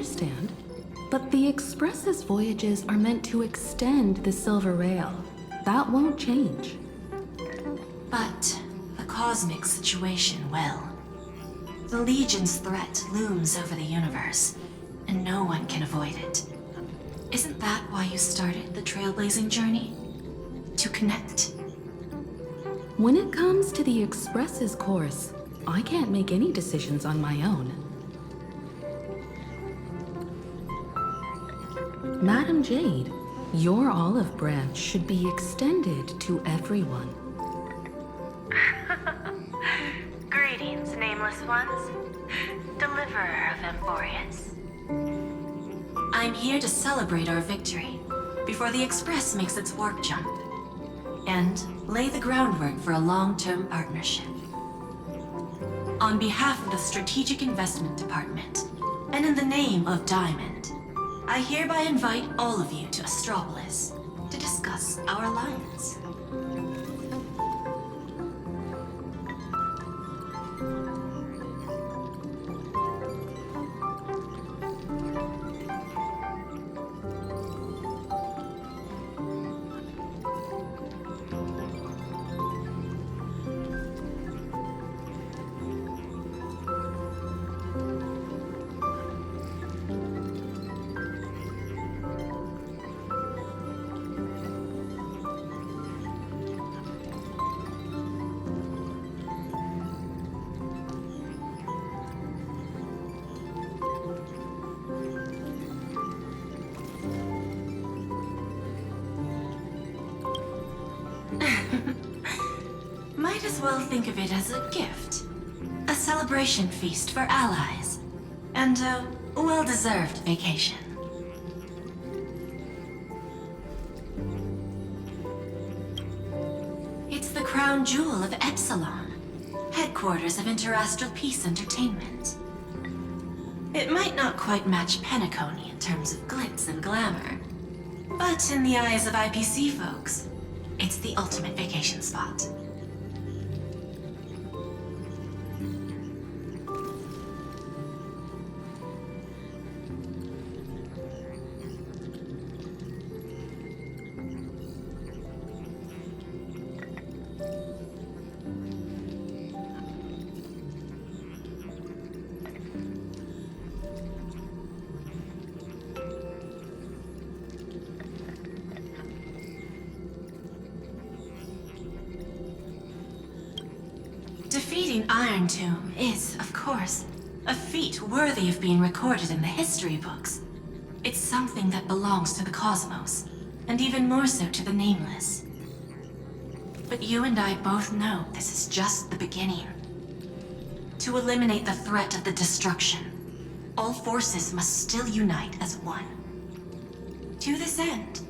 understand. But the Express's voyages are meant to extend the Silver Rail. That won't change. But the cosmic situation will. The Legion's threat looms over the universe, and no one can avoid it. Isn't that why you started the trailblazing journey? To connect? When it comes to the Express's course, I can't make any decisions on my own. Madam Jade, your olive branch should be extended to everyone. Greetings, nameless ones. Deliverer of Emporius. I'm here to celebrate our victory before the Express makes its warp jump, and lay the groundwork for a long-term partnership. On behalf of the Strategic Investment Department, and in the name of Diamond, I hereby invite all of you to Astropolis to discuss our alliance. Might as well think of it as a gift. A celebration feast for allies. And a well-deserved vacation. It's the crown jewel of Epsilon, headquarters of Interastral Peace Entertainment. It might not quite match Penacony in terms of glitz and glamour, but in the eyes of IPC folks, it's the ultimate vacation spot. Defeating Iron Tomb is, of course, a feat worthy of being recorded in the history books. It's something that belongs to the cosmos, and even more so to the Nameless. But you and I both know this is just the beginning. To eliminate the threat of the destruction, all forces must still unite as one. To this end,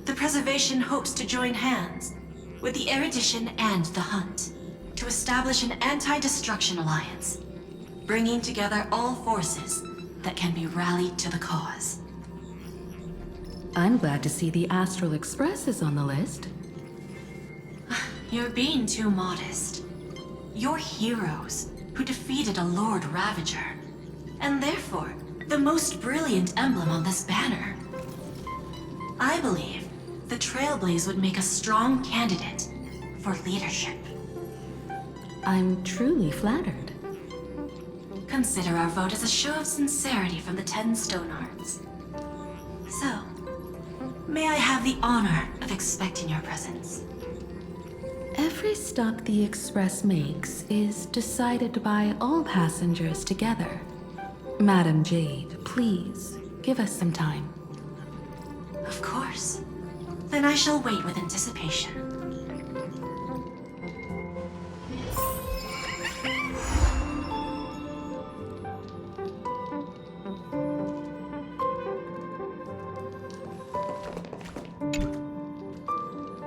the Preservation hopes to join hands with the Erudition and the Hunt to establish an anti-destruction alliance, bringing together all forces that can be rallied to the cause. I'm glad to see the Astral Express is on the list. You're being too modest. You're heroes who defeated a Lord Ravager, and therefore the most brilliant emblem on this banner. I believe the Trailblaze would make a strong candidate for leadership. I'm truly flattered. Consider our vote as a show of sincerity from the 10 Stonehearts. So, may I have the honor of expecting your presence? Every stop the Express makes is decided by all passengers together. Madam Jade, please, give us some time. Of course. Then I shall wait with anticipation.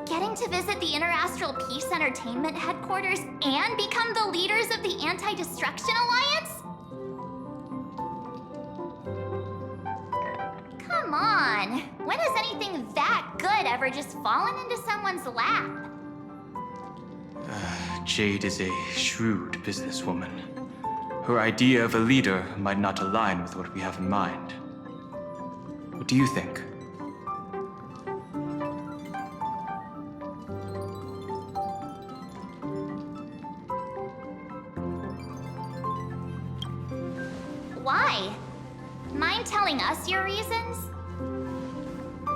Getting to visit the Interastral Peace Entertainment headquarters and become the leaders of the Anti-Destruction Alliance? Come on, when has anything that good ever just fallen into someone's lap? Jade is a shrewd businesswoman. Her idea of a leader might not align with what we have in mind. What do you think? Why? Mind telling us your reasons?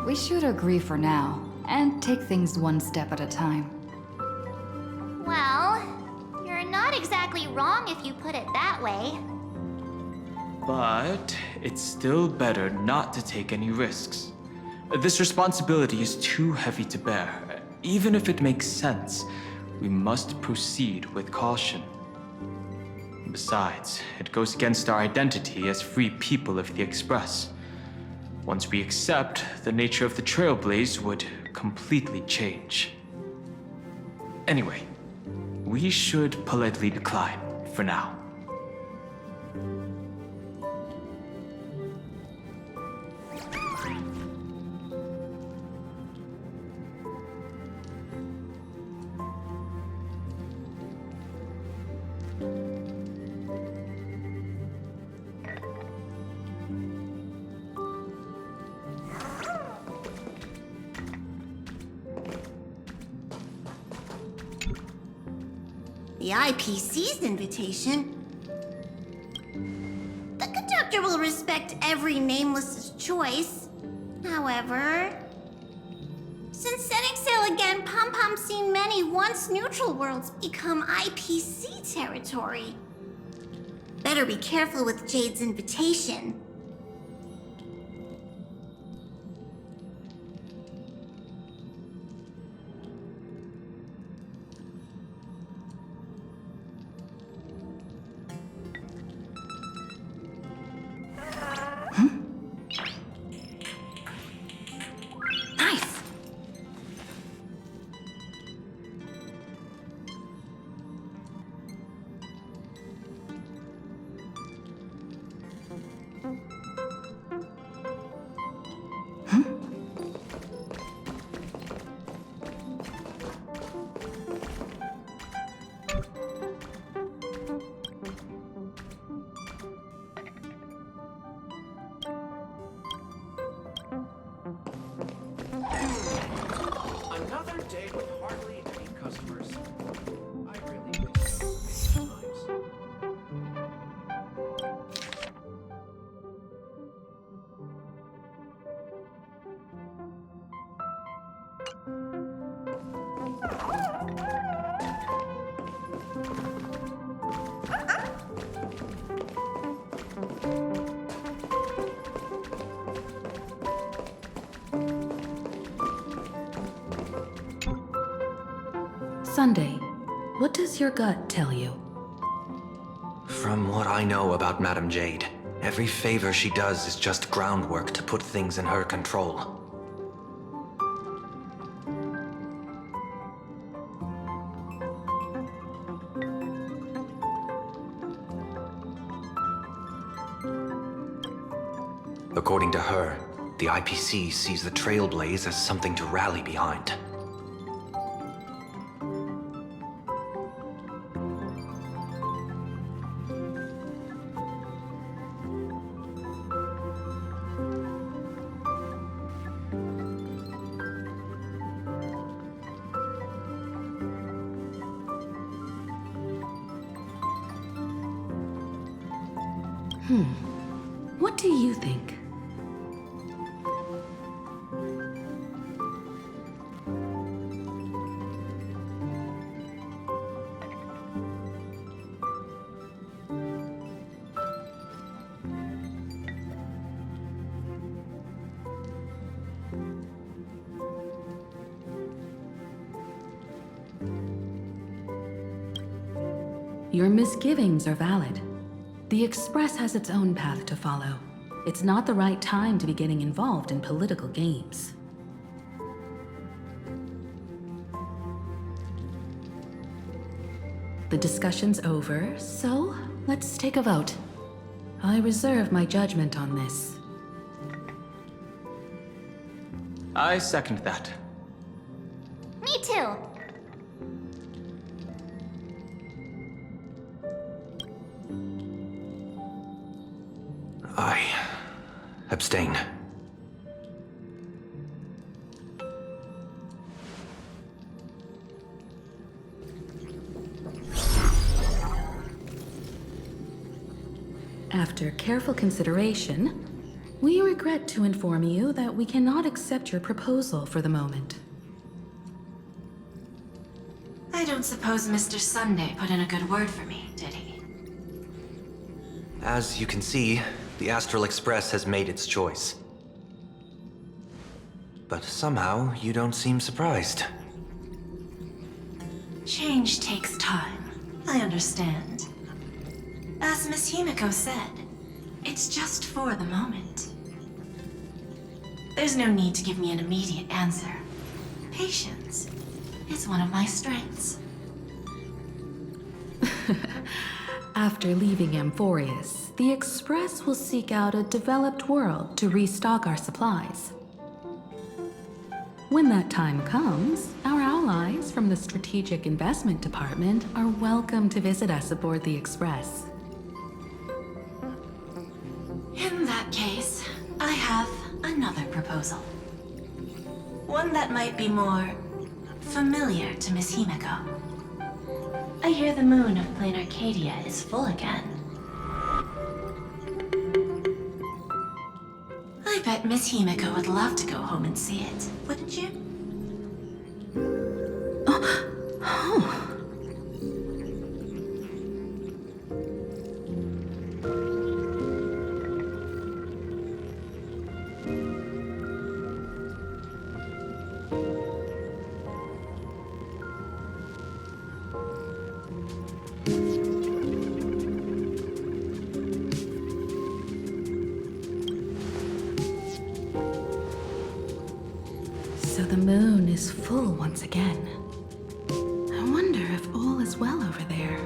We should agree for now, and take things one step at a time. Well, you're not exactly wrong if you put it that way. But it's still better not to take any risks. This responsibility is too heavy to bear. Even if it makes sense, we must proceed with caution. Besides, it goes against our identity as free people of the Express. Once we accept, the nature of the Trailblaze would completely change. Anyway, we should politely decline for now. The IPC's invitation. The conductor will respect every nameless's choice. However, since setting sail again, Pom Pom's seen many once neutral worlds become IPC territory. Better be careful with Jade's invitation. Nice! Another day with hardly any customers. I really miss these times. Sunday, what does your gut tell you? From what I know about Madame Jade, every favor she does is just groundwork to put things in her control. According to her, the IPC sees the Trailblaze as something to rally behind. What do you think? Your misgivings are valid. The Express has its own path to follow. It's not the right time to be getting involved in political games. The discussion's over, so let's take a vote. I reserve my judgment on this. I second that. Me too. I abstain. careful consideration, we regret to inform you that we cannot accept your proposal for the moment. I don't suppose Mr. Sunday put in a good word for me, did he? As you can see, the Astral Express has made its choice. But somehow, you don't seem surprised. Change takes time. I understand. As Miss Himiko said, it's just for the moment. There's no need to give me an immediate answer. Patience is one of my strengths. After leaving Amphorius, the Express will seek out a developed world to restock our supplies. When that time comes, our allies from the Strategic Investment Department are welcome to visit us aboard the Express. In that case, I have another proposal. One that might be more familiar to Miss Himiko. I hear the moon of Plain Arcadia is full again. I bet Miss Himiko would love to go home and see it, wouldn't you? So the moon is full once again. I wonder if all is well over there.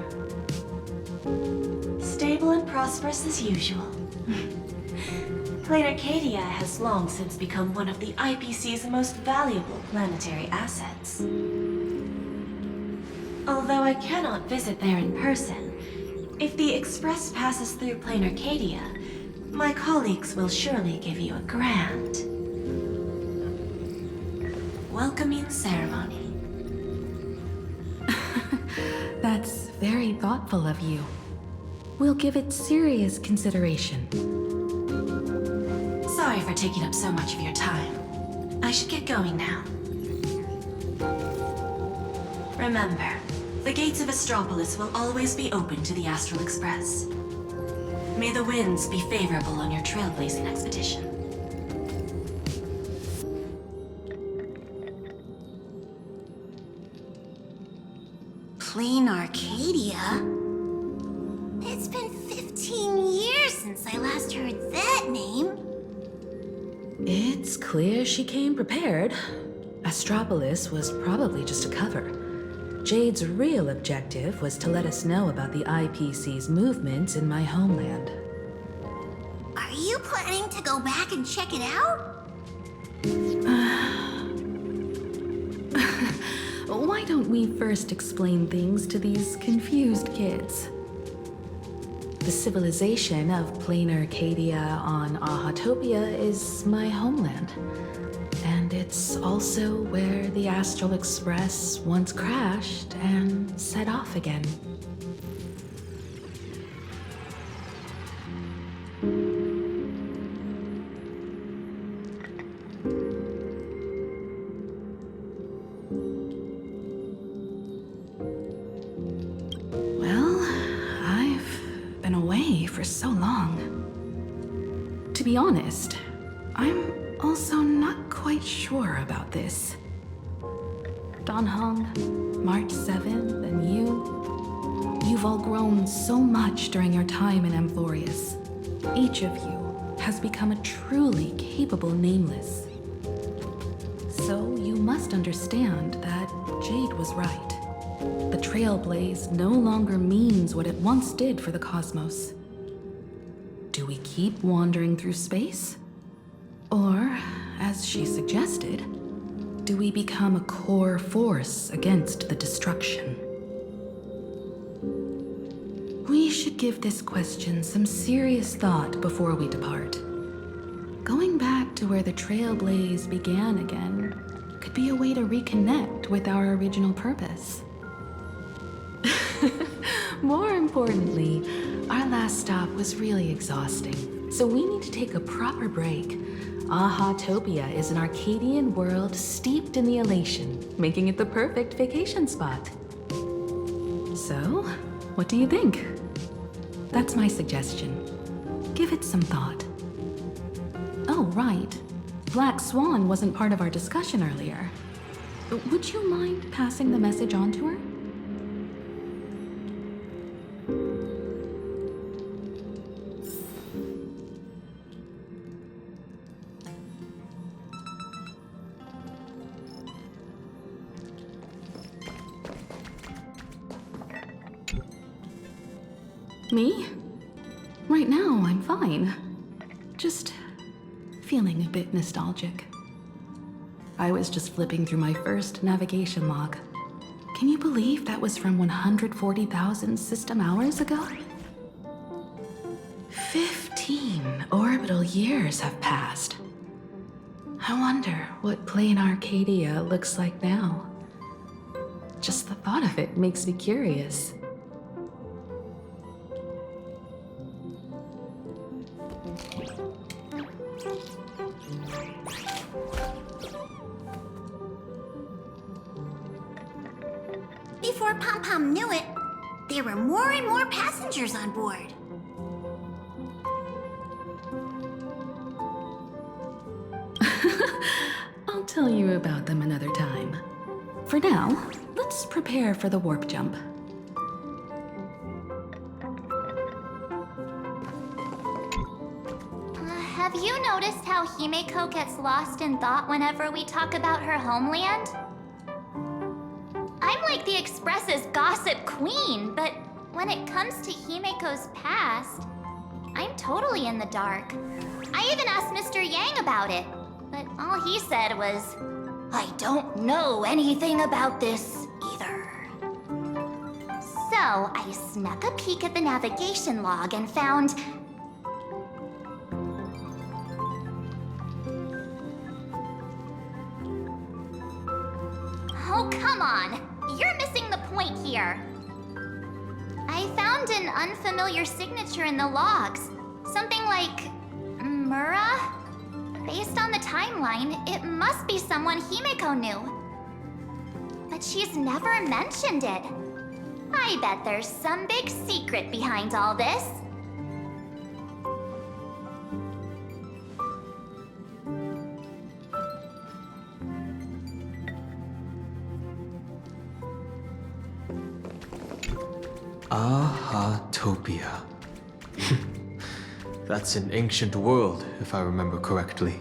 Stable and prosperous as usual. Plain Arcadia has long since become one of the IPC's most valuable planetary assets. Although I cannot visit there in person, if the Express passes through Plain Arcadia, my colleagues will surely give you a grand welcoming ceremony. That's very thoughtful of you. We'll give it serious consideration. Sorry for taking up so much of your time. I should get going now. Remember, the gates of Astropolis will always be open to the Astral Express. May the winds be favorable on your trailblazing expedition. Plain Arcadia? It's been 15 years since I last heard that name. It's clear she came prepared. Astropolis was probably just a cover. Jade's real objective was to let us know about the IPC's movements in my homeland. Are you planning to go back and check it out? Why don't we first explain things to these confused kids? The civilization of Plain Arcadia on Ahatopia is my homeland. And it's also where the Astral Express once crashed and set off again. Well, I've been away for so long. To be honest, I'm also not quite sure about this. Dan Heng, March 7th, and you've all grown so much during your time in Amphorius. Each of you has become a truly capable Nameless. So you must understand that Jade was right. The Trailblaze no longer means what it once did for the cosmos. Do we keep wandering through space? Or, as she suggested, do we become a core force against the destruction? We should give this question some serious thought before we depart. Going back to where the Trailblaze began again could be a way to reconnect with our original purpose. More importantly, our last stop was really exhausting, so we need to take a proper break. Aha-topia is an Arcadian world steeped in the elation, making it the perfect vacation spot. So, what do you think? That's my suggestion. Give it some thought. Oh, right. Black Swan wasn't part of our discussion earlier. Would you mind passing the message on to her? Me? Right now, I'm fine. Just feeling a bit nostalgic. I was just flipping through my first navigation log. Can you believe that was from 140,000 system hours ago? 15 orbital years have passed. I wonder what plain Arcadia looks like now. Just the thought of it makes me curious. Before Pom Pom knew it, there were more and more passengers on board. I'll tell you about them another time. For now, let's prepare for the warp jump. Have you noticed how Himeko gets lost in thought whenever we talk about her homeland? I'm like the Express's gossip queen, but when it comes to Himeko's past, I'm totally in the dark. I even asked Mr. Yang about it, but all he said was, "I don't know anything about this either." So I snuck a peek at the navigation log and found... Oh, come on! You're missing the point here. I found an unfamiliar signature in the logs. Something like... Mura? Based on the timeline, it must be someone Himeko knew. But she's never mentioned it. I bet there's some big secret behind all this. Aha-topia. That's an ancient world, if I remember correctly.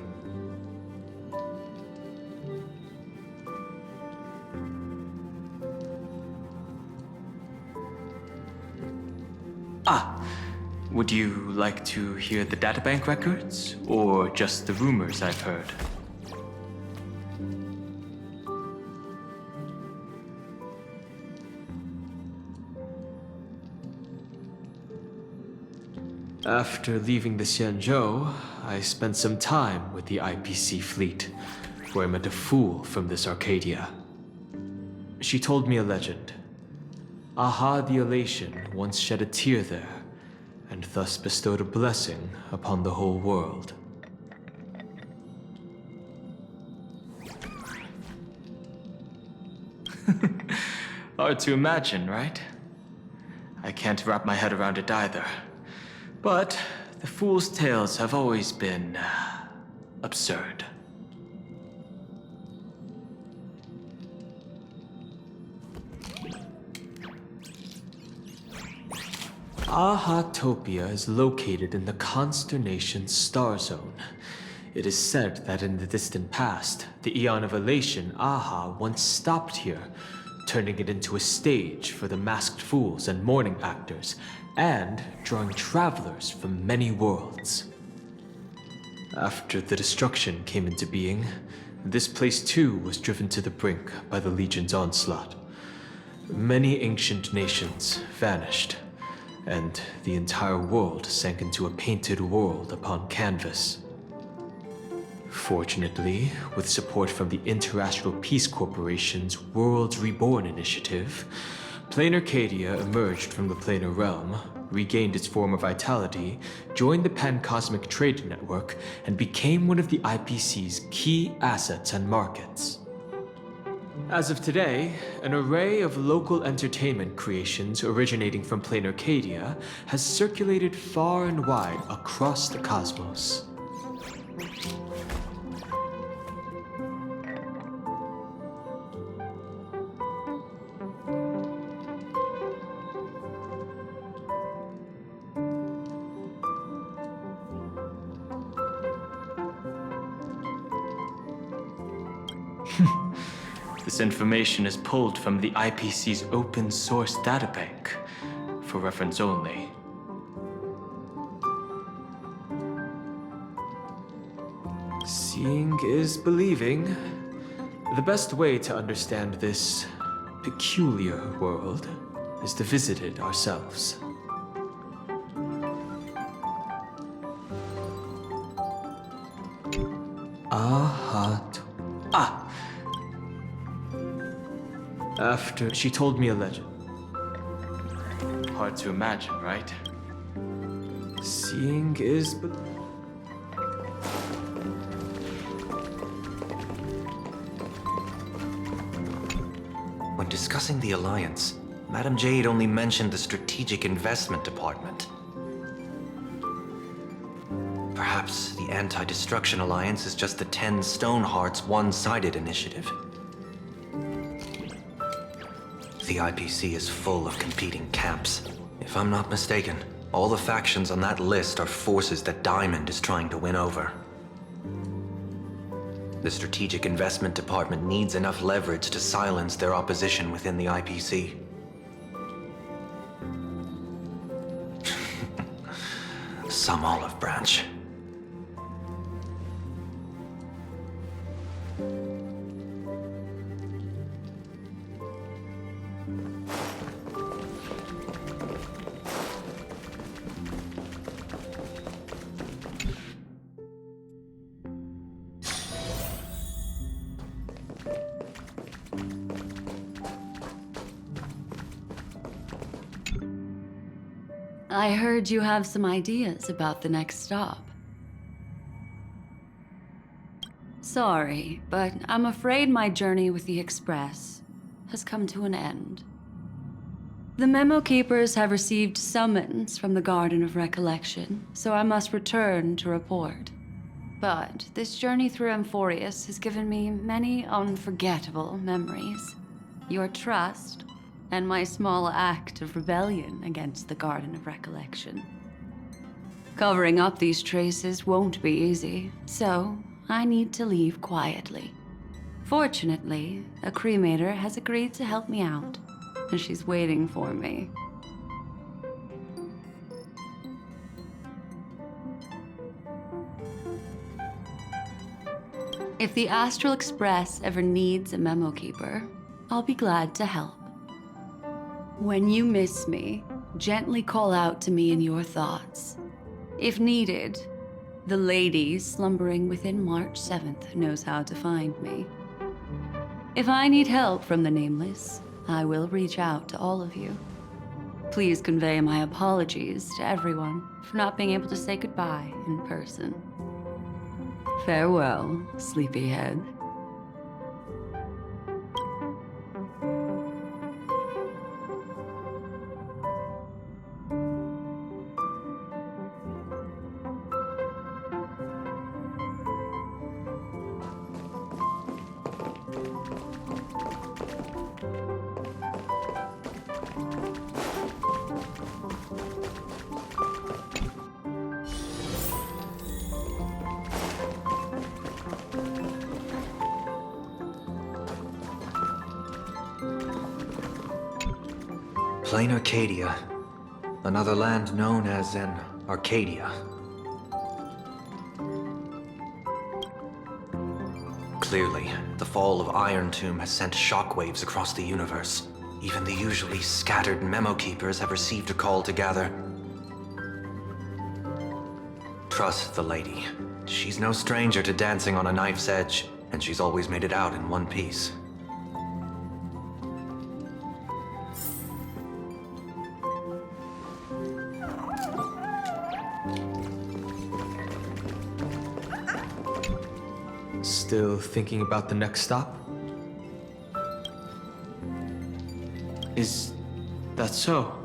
Would you like to hear the databank records, or just the rumors I've heard? After leaving the Xianzhou, I spent some time with the IPC fleet, where I met a fool from this Arcadia. She told me a legend. Aha the Elation once shed a tear there, and thus bestowed a blessing upon the whole world. Hard to imagine, right? I can't wrap my head around it either. But the fool's tales have always been absurd. Aha-topia is located in the constellation Star Zone. It is said that in the distant past, the Eon of Elation, Aha, once stopped here, turning it into a stage for the masked fools and mourning actors, and drawing travelers from many worlds. After the destruction came into being, this place too was driven to the brink by the Legion's onslaught. Many ancient nations vanished, and the entire world sank into a painted world upon canvas. Fortunately, with support from the Interastral Peace Corporation's Worlds Reborn initiative, planar Acardia emerged from the planar realm, regained its former vitality, joined the Pan-Cosmic Trade Network, and became one of the IPC's key assets and markets. As of today, an array of local entertainment creations originating from planar Acardia has circulated far and wide across the cosmos. This information is pulled from the IPC's open source databank, for reference only. Seeing is believing. The best way to understand this peculiar world is to visit it ourselves. After she told me a legend. Hard to imagine, right? Seeing is When discussing the Alliance, Madame Jade only mentioned the Strategic Investment Department. Perhaps the Anti-Destruction Alliance is just the 10 Stonehearts one-sided initiative. The IPC is full of competing camps. If I'm not mistaken, all the factions on that list are forces that Diamond is trying to win over. The Strategic Investment Department needs enough leverage to silence their opposition within the IPC. Some olive branch. I heard you have some ideas about the next stop. Sorry, but I'm afraid my journey with the Express has come to an end. The Memo Keepers have received summons from the Garden of Recollection, so I must return to report. But this journey through Amphorius has given me many unforgettable memories. Your trust, and my small act of rebellion against the Garden of Recollection. Covering up these traces won't be easy, so I need to leave quietly. Fortunately, a cremator has agreed to help me out, and she's waiting for me. If the Astral Express ever needs a memo keeper, I'll be glad to help. When you miss me, gently call out to me in your thoughts. If needed, the lady slumbering within March 7th knows how to find me. If I need help from the Nameless, I will reach out to all of you. Please convey my apologies to everyone for not being able to say goodbye in person. Farewell, sleepyhead. Plain Arcadia. Another land known as an Arcadia. Clearly, the fall of Iron Tomb has sent shockwaves across the universe. Even the usually scattered memo keepers have received a call to gather. Trust the lady. She's no stranger to dancing on a knife's edge, and she's always made it out in one piece. Still thinking about the next stop? Is that so?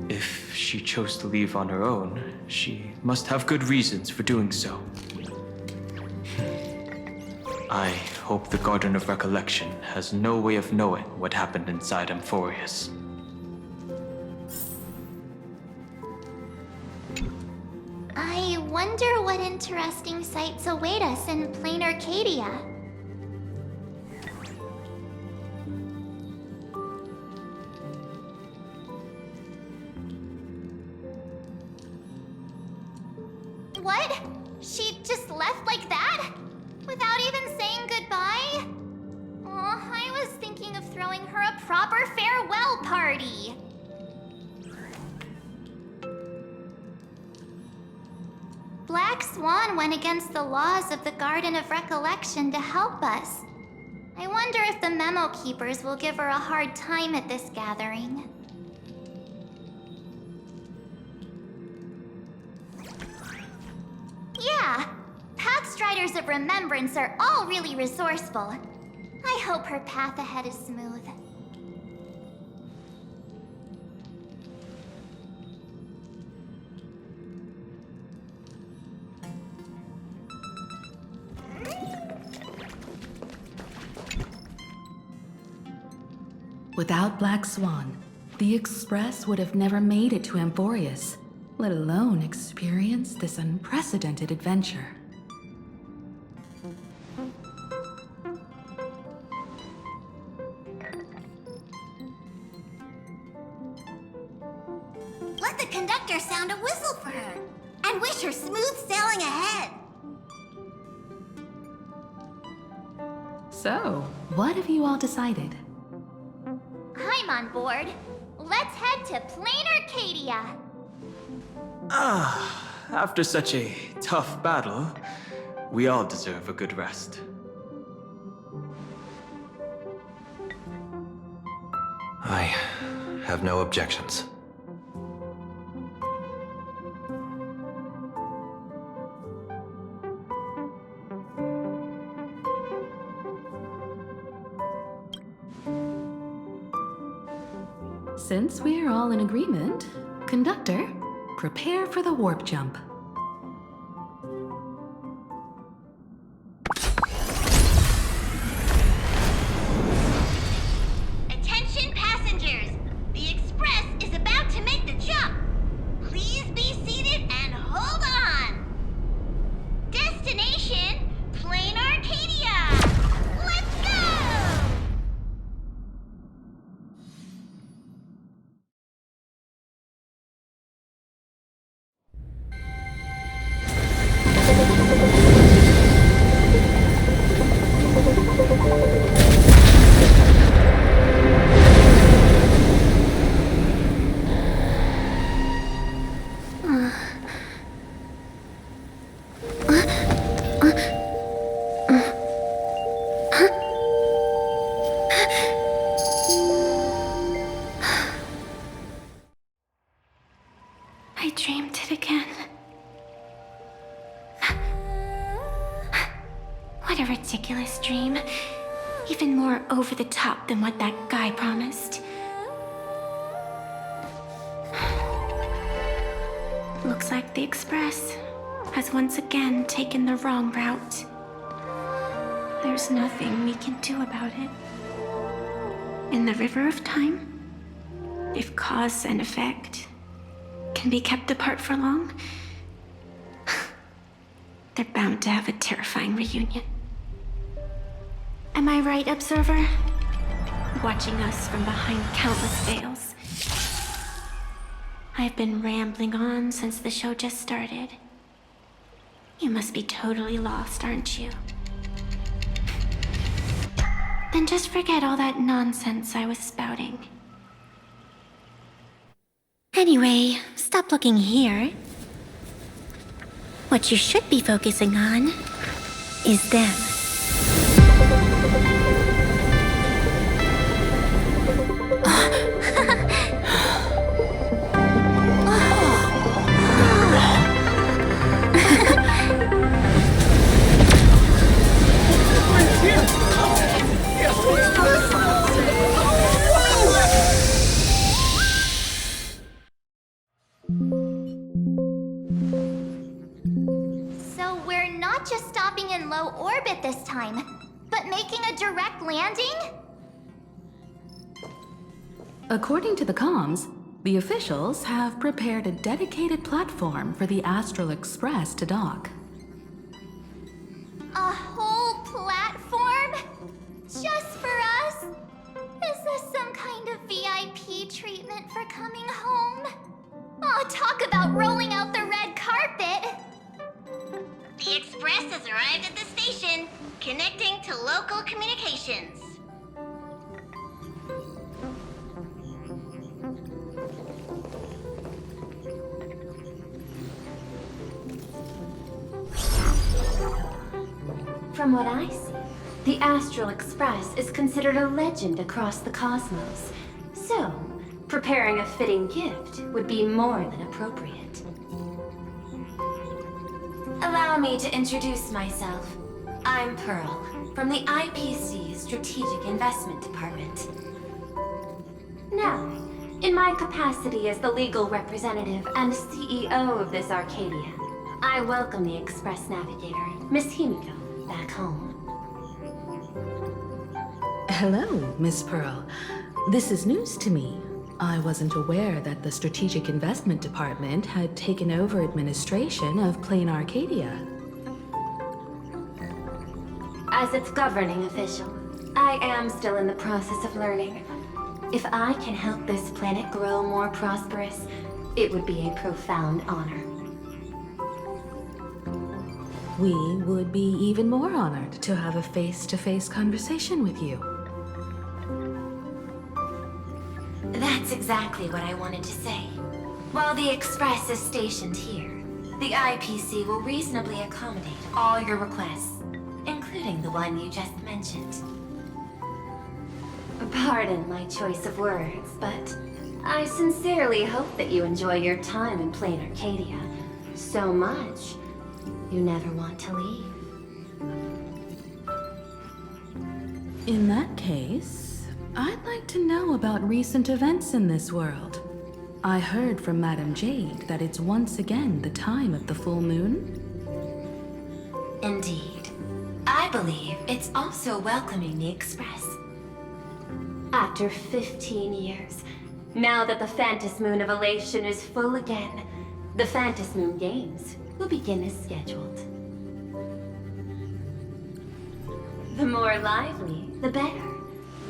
If she chose to leave on her own, she must have good reasons for doing so. I hope the Garden of Recollection has no way of knowing what happened inside Amphorius. I wonder what interesting sights await us in plain Arcadia. What? She just left like that? Without even saying goodbye? Oh, I was thinking of throwing her a proper farewell party. Black Swan went against the laws of the Garden of Recollection to help us. I wonder if the Memo Keepers will give her a hard time at this gathering. Yeah, Pathstriders of Remembrance are all really resourceful. I hope her path ahead is smooth. Without Black Swan, the Express would have never made it to Amphorius, let alone experience this unprecedented adventure. Let the conductor sound a whistle for her, and wish her smooth sailing ahead. So, what have you all decided? I'm on board. Let's head to plain Arcadia. After such a tough battle, we all deserve a good rest. I have no objections. Since we're all in agreement, Conductor, prepare for the warp jump. Attention passengers! The Express is about to make the jump. Please be seated and hold on. Destination, plain Arcadia. Let's go! I dreamed it again. What a ridiculous dream. Even more over the top than what that guy promised. Looks like the Express has once again taken the wrong route. There's nothing we can do about it. In the river of time, if cause and effect can be kept apart for long, they're bound to have a terrifying reunion. Am I right, Observer? Watching us from behind countless veils. I've been rambling on since the show just started. You must be totally lost, aren't you? Then just forget all that nonsense I was spouting. Anyway, stop looking here. What you should be focusing on is them. not just stopping in low orbit this time, but making a direct landing? According to the comms, the officials have prepared a dedicated platform for the Astral Express to dock. A whole platform? Just for us? Is this some kind of VIP treatment for coming home? Oh, talk about rolling out the red carpet! The Express has arrived at the station, connecting to local communications. From what I see, the Astral Express is considered a legend across the cosmos. So, preparing a fitting gift would be more than appropriate. Allow me to introduce myself. I'm Pearl, from the IPC Strategic Investment Department. Now, in my capacity as the legal representative and CEO of this Arcadia, I welcome the Express Navigator, Miss Himiko, back home. Hello, Miss Pearl. This is news to me. I wasn't aware that the Strategic Investment Department had taken over administration of Plain Arcadia. As its governing official, I am still in the process of learning. If I can help this planet grow more prosperous, it would be a profound honor. We would be even more honored to have a face-to-face conversation with you. That's exactly what I wanted to say. While the Express is stationed here, the IPC will reasonably accommodate all your requests, including the one you just mentioned. Pardon my choice of words, but I sincerely hope that you enjoy your time in Plain Arcadia so much you never want to leave. In that case, I'd like to know about recent events in this world. I heard from Madame Jade that it's once again the time of the full moon. Indeed. I believe it's also welcoming the Express. After 15 years, now that the Phantas Moon of Elation is full again, the Phantas Moon Games will begin as scheduled. The more lively, the better.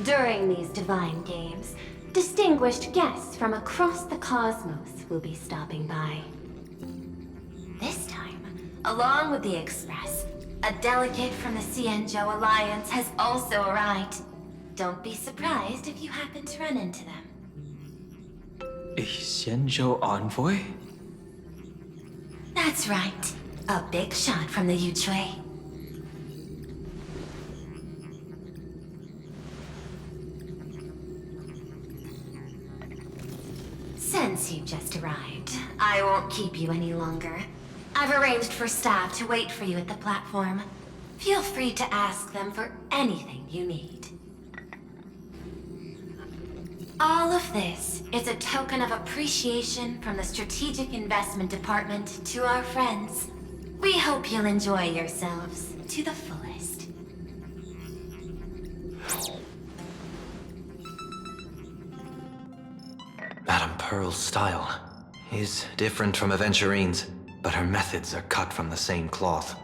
During these divine games, distinguished guests from across the cosmos will be stopping by. This time, along with the Express, a delegate from the Cienjo Alliance has also arrived. Don't be surprised if you happen to run into them. A Xianzhou envoy? That's right. A big shot from the Yuchui. Since you just arrived, I won't keep you any longer. I've arranged for staff to wait for you at the platform. Feel free to ask them for anything you need. All of this is a token of appreciation from the Strategic Investment Department to our friends. We hope you'll enjoy yourselves to the fullest. Madame Pearl's style is different from Aventurine's, but her methods are cut from the same cloth.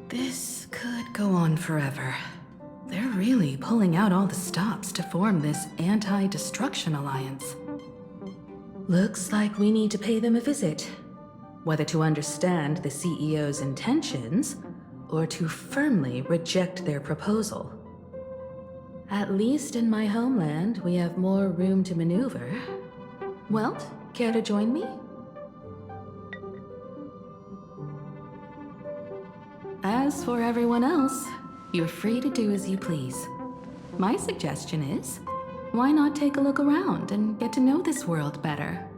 This could go on forever. They're really pulling out all the stops to form this anti-destruction alliance. Looks like we need to pay them a visit. Whether to understand the CEO's intentions, or to firmly reject their proposal. At least in my homeland, we have more room to maneuver. Welt, care to join me? As for everyone else, you're free to do as you please. My suggestion is, why not take a look around and get to know this world better?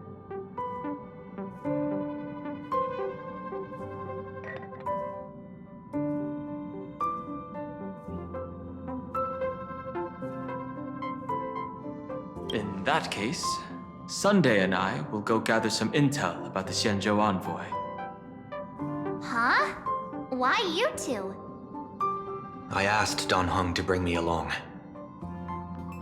In that case, Sunday and I will go gather some intel about the Xianzhou envoy. Huh? Why you two? I asked Don Hung to bring me along.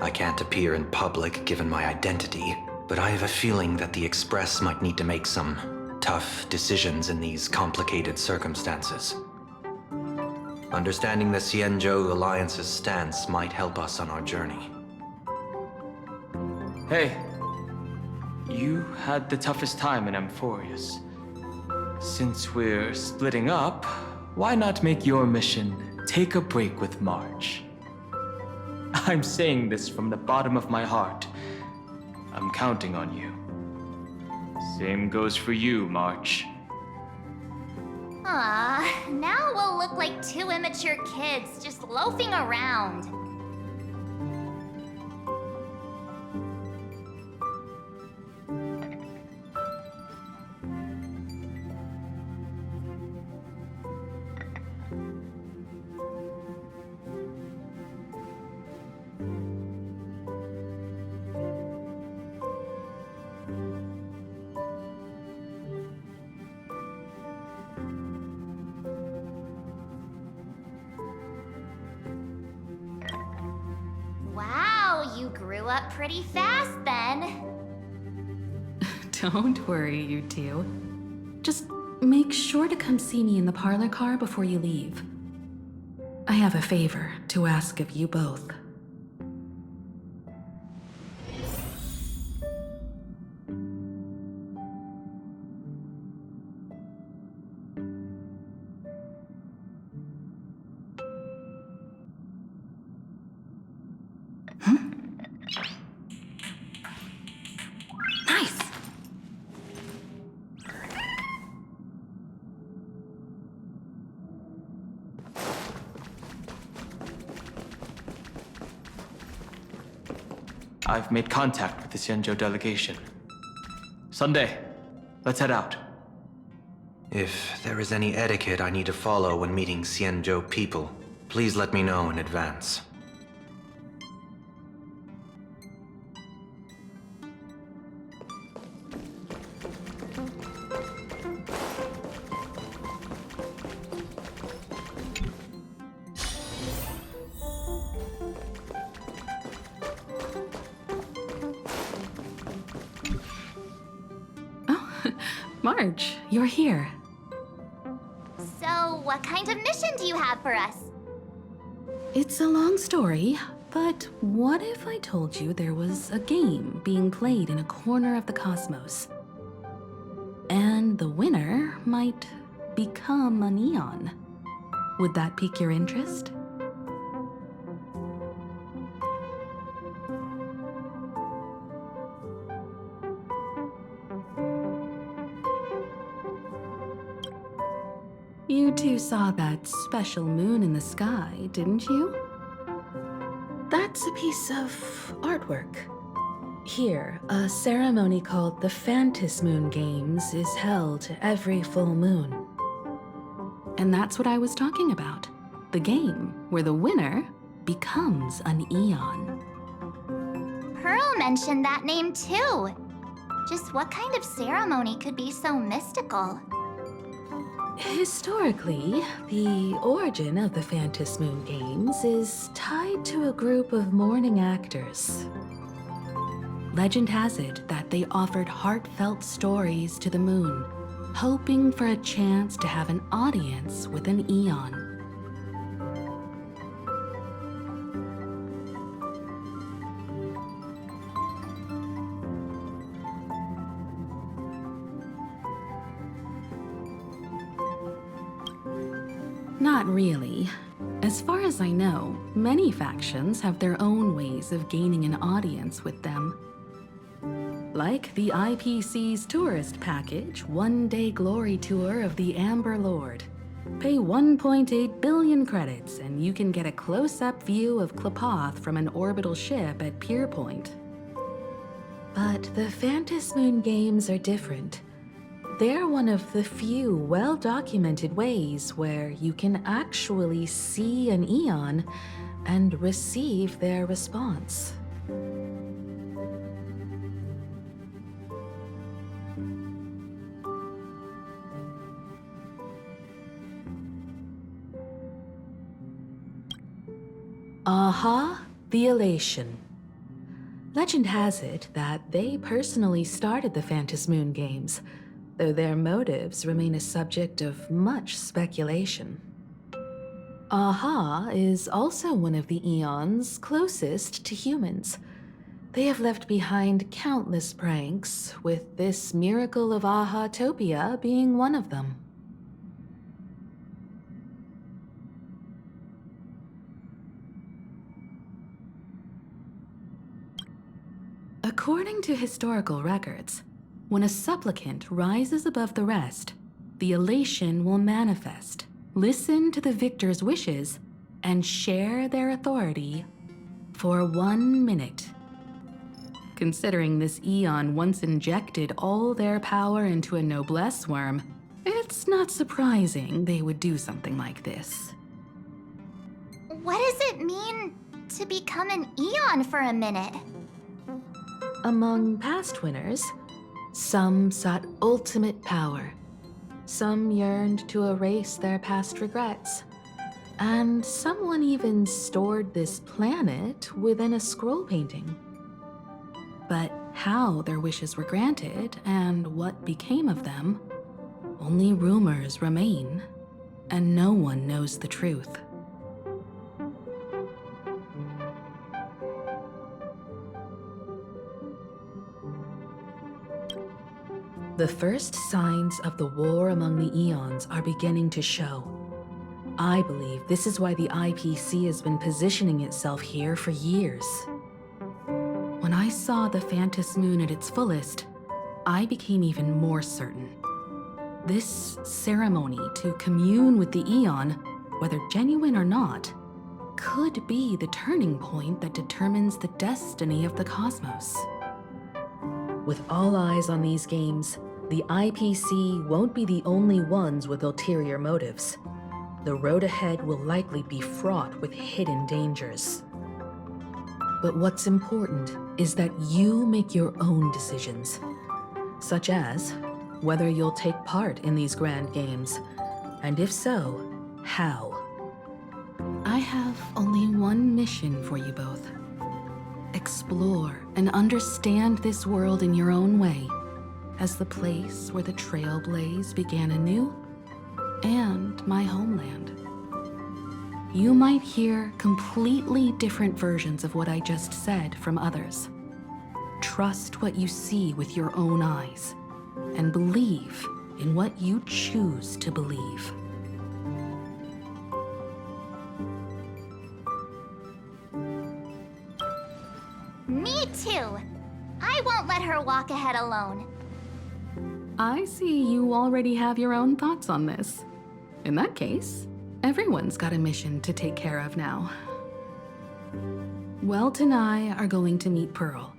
I can't appear in public given my identity, but I have a feeling that the Express might need to make some tough decisions in these complicated circumstances. Understanding the Xianzhou Alliance's stance might help us on our journey. Hey, you had the toughest time in Amphorius. Since we're splitting up, why not make your mission take a break with March? I'm saying this from the bottom of my heart. I'm counting on you. Same goes for you, March. Now we'll look like two immature kids just loafing around. Wow, you grew up pretty fast then. Don't worry, you two. Just make sure to come see me in the parlor car before you leave. I have a favor to ask of you both. Nice! I've made contact with the Xianzhou delegation. Sunday, let's head out. If there is any etiquette I need to follow when meeting Xianzhou people, please let me know in advance. March, you're here. So, what kind of mission do you have for us? It's a long story, but what if I told you there was a game being played in a corner of the cosmos? And the winner might become an Eon. Would that pique your interest? You two saw that special moon in the sky, didn't you? That's a piece of artwork. Here, a ceremony called the Phantom Moon Games is held every full moon. And that's what I was talking about. The game where the winner becomes an Eon. Pearl mentioned that name too. Just what kind of ceremony could be so mystical? Historically, the origin of the Phantom Moon Games is tied to a group of mourning actors. Legend has it that they offered heartfelt stories to the moon, hoping for a chance to have an audience with an Eon. Not really. As far as I know, many factions have their own ways of gaining an audience with them. Like the IPC's tourist package, one-day glory tour of the Amber Lord. Pay 1.8 billion credits and you can get a close-up view of Klapoth from an orbital ship at Pier Point. But the Phantom Moon Games are different. They're one of the few well-documented ways where you can actually see an Eon and receive their response. Aha, the Elation. Legend has it that they personally started the Phantom Moon games, though their motives remain a subject of much speculation. Aha is also one of the Eons closest to humans. They have left behind countless pranks, with this miracle of Aha-topia being one of them. According to historical records, when a supplicant rises above the rest, the elation will manifest, listen to the victor's wishes, and share their authority for 1 minute. Considering this Eon once injected all their power into a noblesse worm, it's not surprising they would do something like this. What does it mean to become an Eon for a minute? Among past winners, some sought ultimate power. Some yearned to erase their past regrets. And someone even stored this planet within a scroll painting. But how their wishes were granted and what became of them, only rumors remain, and no one knows the truth. The first signs of the war among the Eons are beginning to show. I believe this is why the IPC has been positioning itself here for years. When I saw the Phantom Moon at its fullest, I became even more certain. This ceremony to commune with the Eon, whether genuine or not, could be the turning point that determines the destiny of the cosmos. With all eyes on these games, the IPC won't be the only ones with ulterior motives. The road ahead will likely be fraught with hidden dangers. But what's important is that you make your own decisions, such as whether you'll take part in these grand games, and if so, how. I have only one mission for you both. Explore and understand this world in your own way, as the place where the Trailblaze began anew, and my homeland. You might hear completely different versions of what I just said from others. Trust what you see with your own eyes, and believe in what you choose to believe. Me too. I won't let her walk ahead alone. I see you already have your own thoughts on this. In that case, everyone's got a mission to take care of now. Welt and I are going to meet Pearl.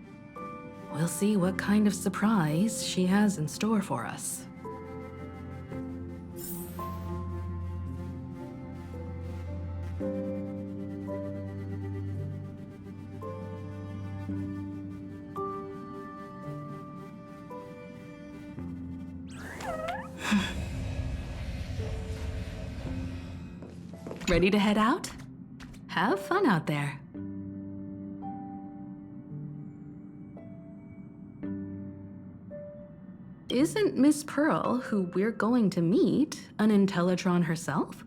We'll see what kind of surprise she has in store for us. Ready to head out? Have fun out there. Isn't Miss Pearl, who we're going to meet, an Intellitron herself?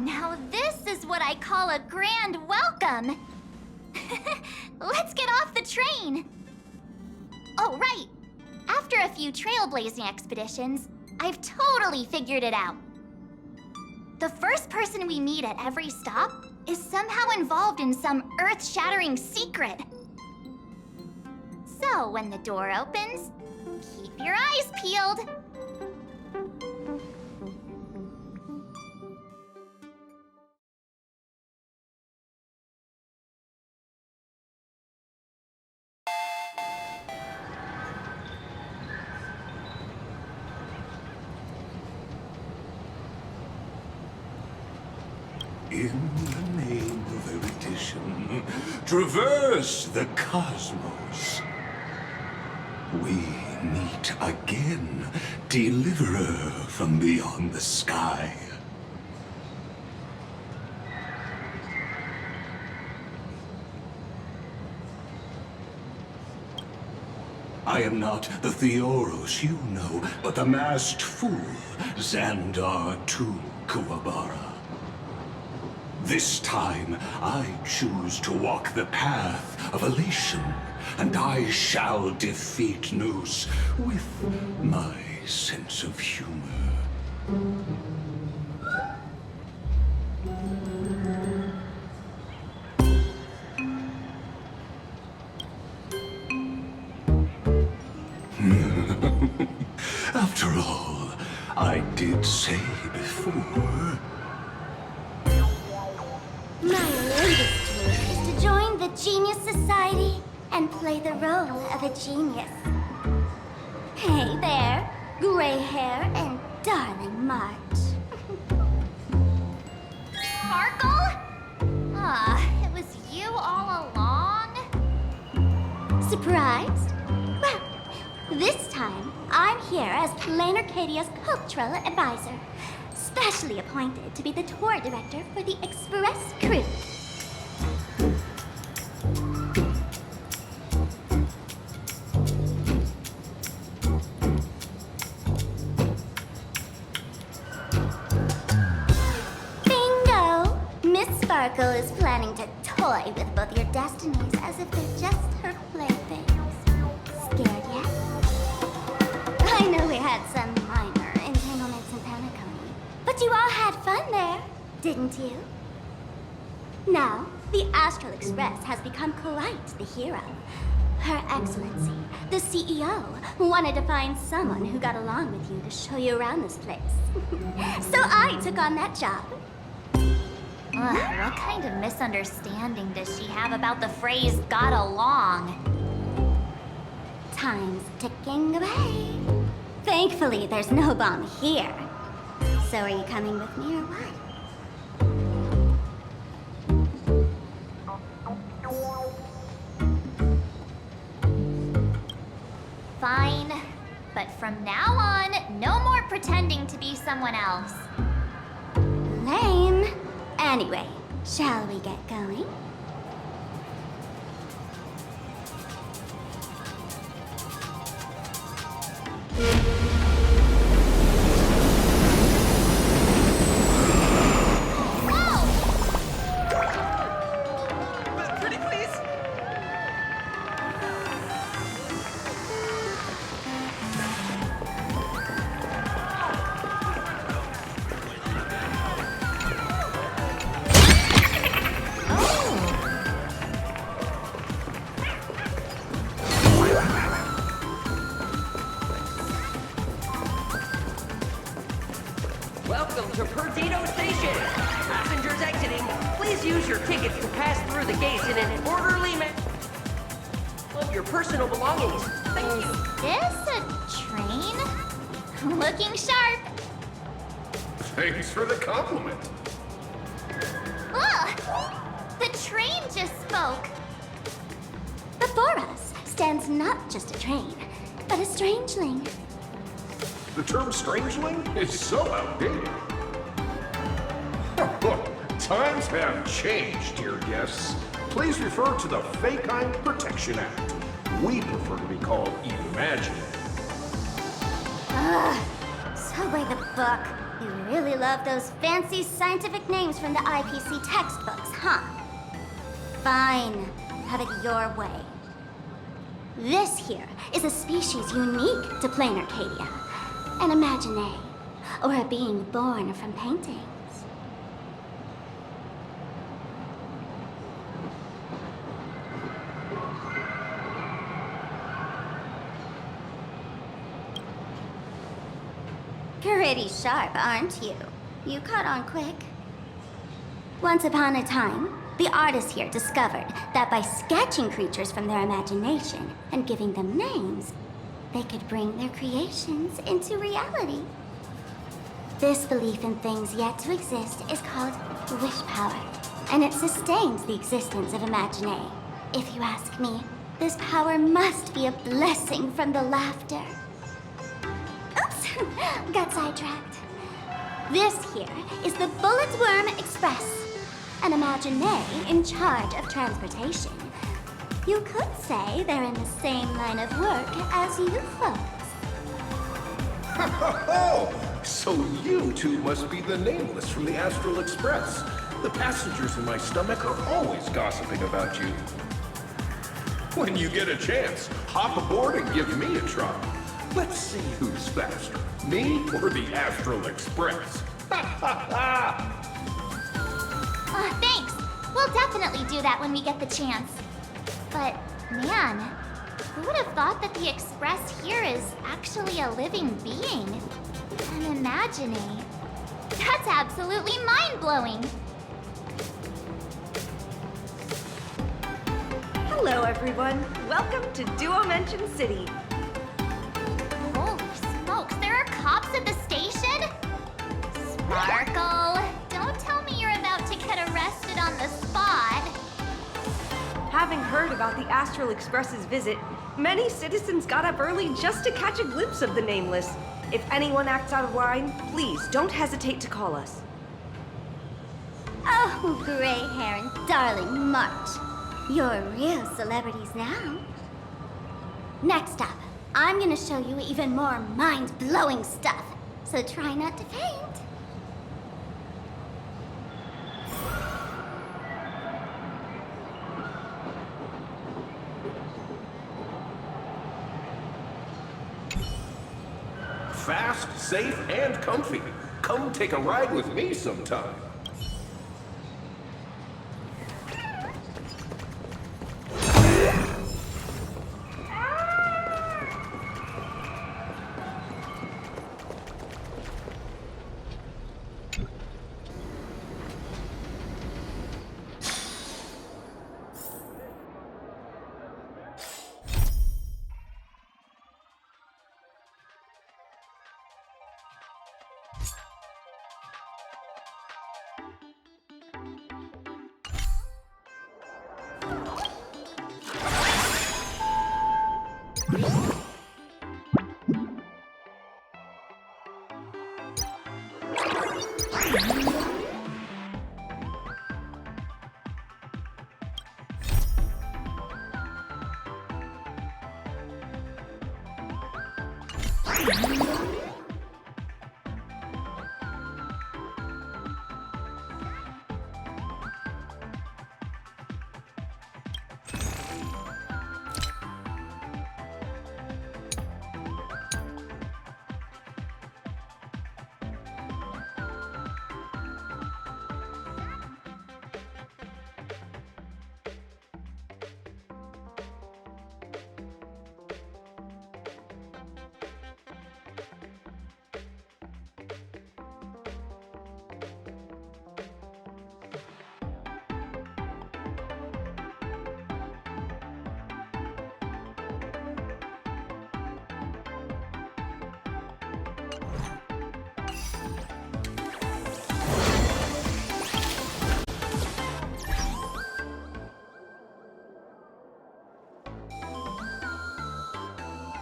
Now this is what I call a grand welcome. Let's get off the train. Oh, right. After a few trailblazing expeditions, I've totally figured it out. The first person we meet at every stop is somehow involved in some earth-shattering secret. So when the door opens, Keep your eyes peeled. In the name of erudition, traverse the cosmos. We meet again, deliverer from beyond the sky. I am not the Theoros you know, but the masked fool, Xandar II Kuwabara. This time, I choose to walk the path of elation, and I shall defeat Noose with my sense of humor. After all, I did say before. My latest move is to join the Genius Society and play the role of a genius. Hey there, gray hair and darling March. Sparkle? Ah, it was you all along? Surprised? Well, this time I'm here as Plain Arcadia's cultural advisor, specially appointed to be the tour director for the Express crew. Bingo! Miss Sparkle is planning to toy with both your destinies as if they're just her playthings. Scared yet? I know we had some minor entanglements in Penacony, but you all had fun there, didn't you? Now, the Astral Express has become quite the hero. Her Excellency, the CEO, wanted to find someone who got along with you to show you around this place. So I took on that job. Ugh, what kind of misunderstanding does she have about the phrase got along? Time's ticking away. Thankfully, there's no bomb here. So are you coming with me or what? Fine. But from now on, no more pretending to be someone else. Lame. Anyway, shall we get going? Pretty please? Welcome to Perdido Station. Passengers exiting, please use your tickets to pass through the gates in an orderly manner. Of your personal belongings. Thank you. This a train? Looking sharp. Thanks for the compliment. Ugh! The train just spoke. Before us stands not just a train, but a strangeling. The term strangeling is so outdated. Look, times have changed, dear guests. Please refer to the Fake-Kind Protection Act. We prefer to be called Imaginary. Ugh, so by the book. You really love those fancy scientific names from the IPC textbooks, huh? Fine, have it your way. This here is a species unique to Plain Arcadia. An imagine, or a being born from paintings. Pretty sharp, aren't you? You caught on quick. Once upon a time, the artists here discovered that by sketching creatures from their imagination and giving them names, they could bring their creations into reality. This belief in things yet to exist is called wish power, and it sustains the existence of Imaginae. If you ask me, this power must be a blessing from the laughter. Oops, got sidetracked. This here is the Bullet Worm Express, an Imaginae in charge of transportation. You could say they're in the same line of work as you folks. So you two must be the Nameless from the Astral Express. The passengers in my stomach are always gossiping about you. When you get a chance, hop aboard and give me a try. Let's see who's faster, me or the Astral Express. Thanks. We'll definitely do that when we get the chance. But, man, who would have thought that the Express here is actually a living being? An Imaginae. That's absolutely mind-blowing. Hello, everyone. Welcome to Duomension City. Holy smokes, there are cops at the station? Sparkle, don't tell me you're about to get arrested on the spot. Having heard about the Astral Express's visit, many citizens got up early just to catch a glimpse of the Nameless. If anyone acts out of line, please don't hesitate to call us. Oh, gray hair and darling March. You're real celebrities now. Next up, I'm gonna show you even more mind-blowing stuff, so try not to faint. Fast, safe, and comfy. Come take a ride with me sometime.